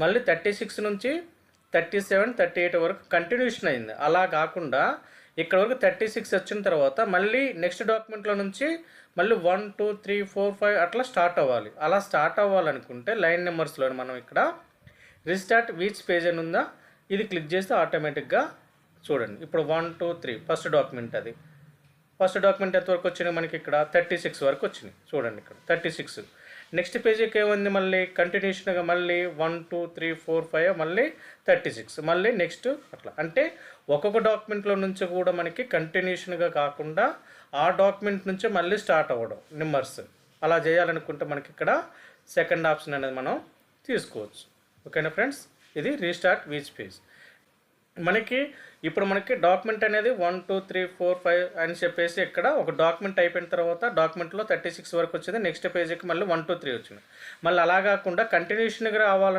మళ్ళీ 36 నుంచి 37, 38 వరకు కంటిన్యూషన్ అయింది. అలా కాకుండా ఇక్కడ వరకు 36 వచ్చిన తర్వాత మళ్ళీ నెక్స్ట్ డాక్యుమెంట్లో నుంచి మళ్ళీ 1, 2, 3, 4, 5 అట్లా స్టార్ట్ అవ్వాలి. అలా స్టార్ట్ అవ్వాలనుకుంటే లైన్ నెంబర్స్లో మనం ఇక్కడ రీస్టార్ట్ వీచ్ పేజ్ అని ఉందా, ఇది క్లిక్ చేస్తే ఆటోమేటిక్గా చూడండి ఇప్పుడు 1, 2, 3 ఫస్ట్ డాక్యుమెంట్. అది ఫస్ట్ డాక్యుమెంట్ ఎంతవరకు వచ్చినాయి మనకి ఇక్కడ 36 వరకు వచ్చినాయి. చూడండి ఇక్కడ 36. నెక్స్ట్ పేజీకి ఏముంది మళ్ళీ కంటిన్యూషన్గా మళ్ళీ 1, 2, 3, 4, 5 మళ్ళీ 36 మళ్ళీ నెక్స్ట్ అట్లా. అంటే ఒక్కొక్క డాక్యుమెంట్లో నుంచి కూడా మనకి కంటిన్యూషన్గా కాకుండా ఆ డాక్యుమెంట్ నుంచే మళ్ళీ స్టార్ట్ అవ్వడం నెంబర్స్. అలా చేయాలనుకుంటే మనకి ఇక్కడ సెకండ్ ఆప్షన్ అనేది మనం తీసుకోవచ్చు. ఓకేనా ఫ్రెండ్స్, ఇది రీస్టార్ట్ వీచ్ పేజ్. ఇప్పుడు మనకి డాక్యుమెంట్ అనేది 1, 2, 3, 4, 5 అని చెప్పేసి ఇక్కడ ఒక డాక్యుమెంట్ అయిపోయిన తర్వాత డాక్యుమెంట్లో 36 వరకు వచ్చింది. నెక్స్ట్ పేజీకి మళ్ళీ 1, 2, 3 వచ్చింది. మళ్ళీ అలా కాకుండా కంటిన్యూషన్గా రావాలంటే